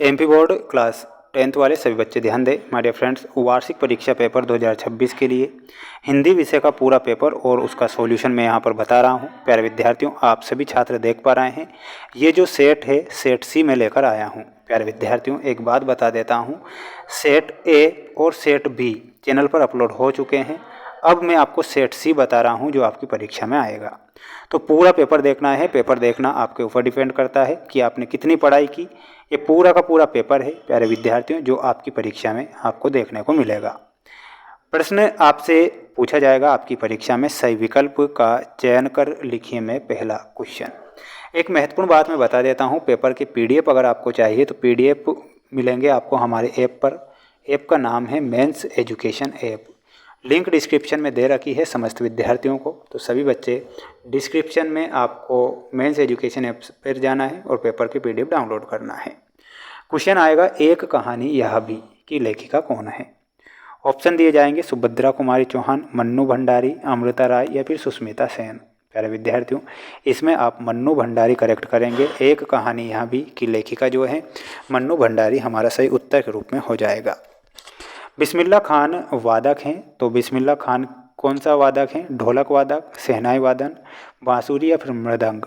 MP board class 10th वाले सभी बच्चे ध्यान दें। माय डियर फ्रेंड्स, वार्षिक परीक्षा पेपर 2026 के लिए हिंदी विषय का पूरा पेपर और उसका सॉल्यूशन मैं यहाँ पर बता रहा हूँ। प्यारे विद्यार्थियों, आप सभी छात्र देख पा रहे हैं, ये जो सेट है सेट सी में लेकर आया हूँ। प्यारे विद्यार्थियों, एक बात बता देता हूँ, सेट ए और सेट बी चैनल पर अपलोड हो चुके हैं। अब मैं आपको सेट सी बता रहा हूँ जो आपकी परीक्षा में आएगा। तो पूरा पेपर देखना है। पेपर देखना आपके ऊपर डिपेंड करता है कि आपने कितनी पढ़ाई की। ये पूरा का पूरा पेपर है प्यारे विद्यार्थियों, जो आपकी परीक्षा में आपको देखने को मिलेगा। प्रश्न आपसे पूछा जाएगा आपकी परीक्षा में, सही विकल्प का चयन कर लिखिए में पहला क्वेश्चन। एक महत्वपूर्ण बात मैं बता देता हूँ, पेपर के पीडीएफ अगर आपको चाहिए तो पीडीएफ मिलेंगे आपको हमारे ऐप पर। ऐप का नाम है mains education app. Link description में दे रखी है समस्त विद्यार्थियों को। तो सभी बच्चे डिस्क्रिप्शन में आपको मेंस एजुकेशन ऐप पर जाना है और पेपर की पीडीएफ डाउनलोड करना है। क्वेश्चन आएगा, एक कहानी यह भी की लेखिका कौन है। ऑप्शन दिए जाएंगे, सुभद्रा कुमारी चौहान, मन्नू भंडारी, अमृता राय या फिर सुष्मिता सेन। प्यारे विद्यार्थियों, इसमें आप मन्नू भंडारी करेक्ट करेंगे। एक कहानी यहाँ भी की लेखिका जो है मन्नू भंडारी हमारा सही उत्तर के रूप में हो जाएगा। बिस्मिल्ला खान वादक हैं, तो बिस्मिल्ला खान कौन सा वादक हैं? ढोलक वादक, शहनाई वादन, बांसुरी या फिर मृदंग।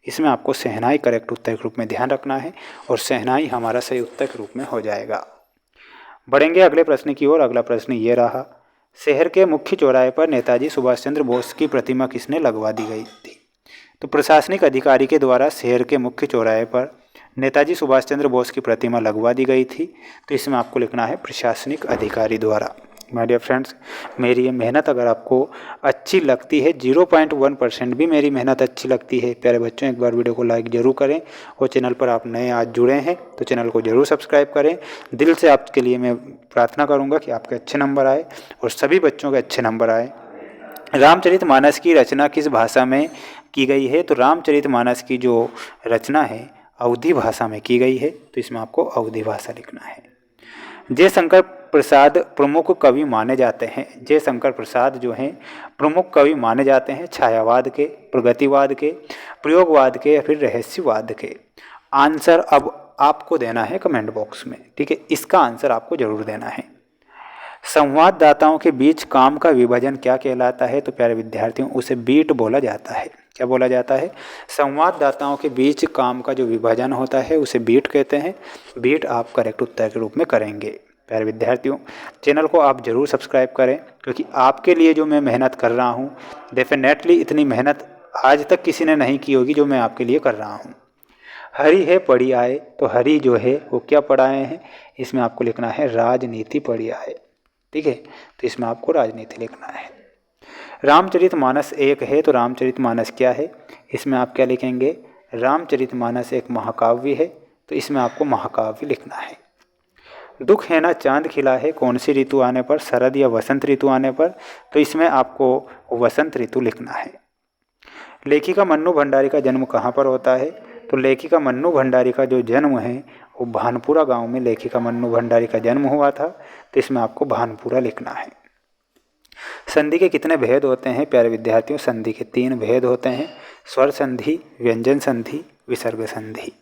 इसमें आपको शहनाई करेक्ट उत्तर के रूप में ध्यान रखना है और शहनाई हमारा सही उत्तर के रूप में हो जाएगा। बढ़ेंगे अगले प्रश्न की ओर। अगला प्रश्न ये रहा, शहर के मुख्य चौराहे पर नेताजी सुभाष चंद्र बोस की प्रतिमा किसने लगवा दी गई थी? तो प्रशासनिक अधिकारी के द्वारा शहर के मुख्य चौराहे पर नेताजी सुभाष चंद्र बोस की प्रतिमा लगवा दी गई थी। तो इसमें आपको लिखना है प्रशासनिक अधिकारी द्वारा। माय डियर फ्रेंड्स, मेरी ये मेहनत अगर आपको अच्छी लगती है, 0.1% भी मेरी मेहनत अच्छी लगती है, प्यारे बच्चों एक बार वीडियो को लाइक ज़रूर करें और चैनल पर आप नए आज जुड़े हैं तो चैनल को ज़रूर सब्सक्राइब करें। दिल से आपके लिए मैं प्रार्थना करूँगा कि आपके अच्छे नंबर आए और सभी बच्चों के अच्छे नंबर आए। रामचरितमानस की रचना किस भाषा में की गई है? तो रामचरितमानस की जो रचना है अवधी भाषा में की गई है। तो इसमें आपको अवधी भाषा लिखना है। जयशंकर प्रसाद प्रमुख कवि माने जाते हैं। जयशंकर प्रसाद जो हैं प्रमुख कवि माने जाते हैं छायावाद के, प्रगतिवाद के, प्रयोगवाद के या फिर रहस्यवाद के। आंसर अब आपको देना है कमेंट बॉक्स में, ठीक है? इसका आंसर आपको जरूर देना है। संवाददाताओं के बीच काम का विभाजन क्या कहलाता है? तो प्यारे विद्यार्थियों, उसे बीट बोला जाता है। क्या बोला जाता है? संवाददाताओं के बीच काम का जो विभाजन होता है उसे बीट कहते हैं। बीट आप करेक्ट उत्तर के रूप में करेंगे। प्यारे विद्यार्थियों, चैनल को आप ज़रूर सब्सक्राइब करें क्योंकि आपके लिए जो मैं मेहनत कर रहा हूँ, डेफिनेटली इतनी मेहनत आज तक किसी ने नहीं की होगी जो मैं आपके लिए कर रहा हूँ। हरि है पढ़ी आए, तो हरि जो है वो क्या पढ़ाए हैं? इसमें आपको लिखना है राजनीति पढ़ी आए, ठीक है? तो इसमें आपको राजनीति लिखना है। रामचरितमानस एक है, तो रामचरितमानस क्या है? इसमें आप क्या लिखेंगे? रामचरितमानस एक महाकाव्य है, तो इसमें आपको महाकाव्य लिखना है। दुख है ना चांद खिला है, कौन सी ऋतु आने पर? शरद या वसंत ऋतु आने पर? तो इसमें आपको वसंत ऋतु लिखना है। लेखिका मन्नू भंडारी का जन्म कहाँ पर होता है? तो लेखिका मन्नू भंडारी का जो जन्म है वो भानपुरा गांव में लेखिका मन्नू भंडारी का जन्म हुआ था। तो इसमें आपको भानपुरा लिखना है। संधि के कितने भेद होते हैं? प्यारे विद्यार्थियों, संधि के 3 भेद होते हैं, स्वर संधि, व्यंजन संधि, विसर्ग संधि।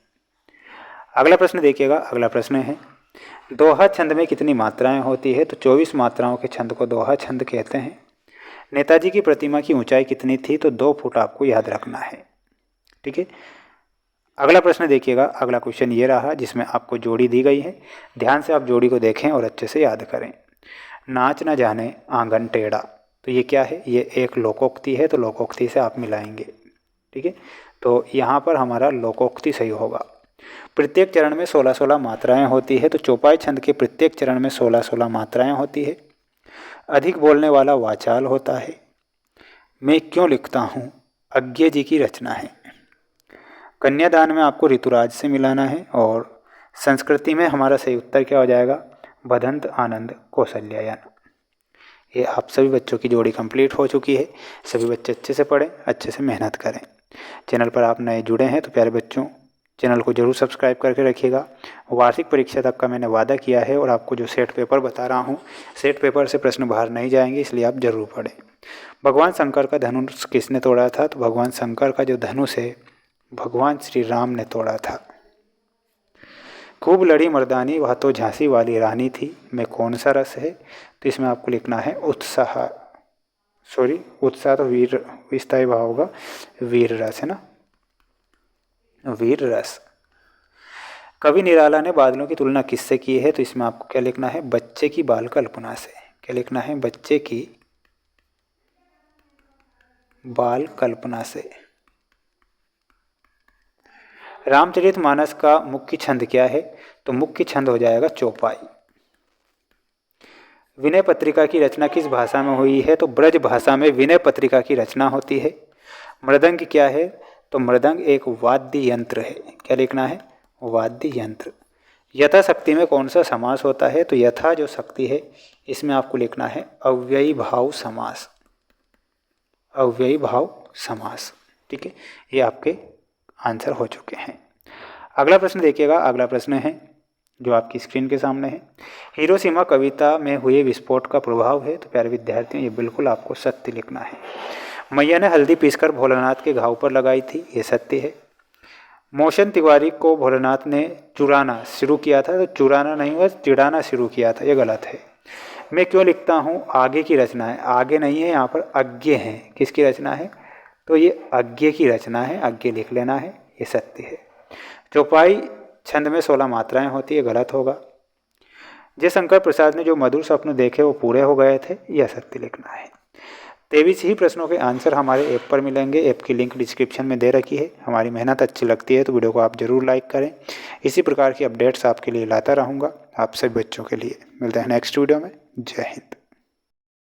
अगला प्रश्न देखिएगा। अगला प्रश्न है, दोहा छंद में कितनी मात्राएं होती है? तो 24 मात्राओं के छंद को दोहा छंद कहते हैं। नेताजी की प्रतिमा की ऊंचाई कितनी थी? तो 2 फुट आपको याद रखना है, ठीक है? अगला प्रश्न देखिएगा। अगला क्वेश्चन ये रहा जिसमें आपको जोड़ी दी गई है। ध्यान से आप जोड़ी को देखें और अच्छे से याद करें। नाच न जाने आंगन टेढ़ा, तो ये क्या है? ये एक लोकोक्ति है, तो लोकोक्ति से आप मिलाएंगे, ठीक है? तो यहाँ पर हमारा लोकोक्ति सही होगा। प्रत्येक चरण में 16-16 मात्राएं होती है, तो चौपाई छंद के प्रत्येक चरण में 16-16 मात्राएं होती है। अधिक बोलने वाला वाचाल होता है। मैं क्यों लिखता हूँ अज्ञे जी की रचना है। कन्यादान में आपको ऋतुराज से मिलाना है और संस्कृति में हमारा सही उत्तर क्या हो जाएगा? भदंत आनंद कौशल्यायन। ये आप सभी बच्चों की जोड़ी कंप्लीट हो चुकी है। सभी बच्चे अच्छे से पढ़ें, अच्छे से मेहनत करें। चैनल पर आप नए जुड़े हैं तो प्यारे बच्चों चैनल को जरूर सब्सक्राइब करके रखिएगा। वार्षिक परीक्षा तक का मैंने वादा किया है और आपको जो सेट पेपर बता रहा हूँ, सेट पेपर से प्रश्न बाहर नहीं जाएंगे, इसलिए आप जरूर पढ़ें। भगवान शंकर का धनुष किसने तोड़ा था? तो भगवान शंकर का जो धनुष है भगवान श्री राम ने तोड़ा था। खूब लड़ी मर्दानी वह तो झांसी वाली रानी थी, में कौन सा रस है? तो इसमें आपको लिखना है उत्साह, सॉरी उत्साह तो वीर विस्ताई भाव होगा, वीर रस है ना, वीर रस। कवि निराला ने बादलों की तुलना किससे की है? तो इसमें आपको क्या लिखना है? बच्चे की बाल कल्पना से। क्या लिखना है? बच्चे की बाल कल्पना से। रामचरितमानस का मुख्य छंद क्या है? तो मुख्य छंद हो जाएगा चौपाई। विनय पत्रिका की रचना किस भाषा में हुई है? तो ब्रज भाषा में विनय पत्रिका की रचना होती है। मृदंग क्या है? तो मृदंग एक वाद्य यंत्र है। क्या लिखना है? वाद्य यंत्र। यथाशक्ति में कौन सा समास होता है? तो यथा जो शक्ति है इसमें आपको लिखना है अव्ययी भाव समास, अव्ययी भाव समास। ठीक है, ये आपके आंसर हो चुके हैं। अगला प्रश्न देखिएगा, अगला प्रश्न है जो आपकी स्क्रीन के सामने है। हिरोशिमा कविता में हुए विस्फोट का प्रभाव है? तो प्यारे विद्यार्थियों ये बिल्कुल आपको सत्य लिखना है। मैया ने हल्दी पीसकर भोलानाथ के घाव पर लगाई थी, ये सत्य है। मोशन तिवारी को भोलानाथ ने चुराना शुरू किया था, तो चुराना नहीं हुआ, चिढ़ाना शुरू किया था, ये गलत है। मैं क्यों लिखता हूँ आगे की रचना है, आगे नहीं है यहाँ पर, अज्ञे है। किसकी रचना है? तो ये अज्ञे की रचना है, अज्ञे लिख लेना है, ये सत्य है। चौपाई छंद में 16 मात्राएं होती है, गलत होगा। जयशंकर प्रसाद ने जो मधुर स्वप्न देखे वो पूरे हो गए थे, यह सत्य लिखना है। 23 ही प्रश्नों के आंसर हमारे ऐप पर मिलेंगे। ऐप की लिंक डिस्क्रिप्शन में दे रखी है। हमारी मेहनत अच्छी लगती है तो वीडियो को आप ज़रूर लाइक करें। इसी प्रकार की अपडेट्स आपके लिए लाता रहूँगा, आप सभी बच्चों के लिए। मिलते हैं नेक्स्ट वीडियो में। जय हिंद।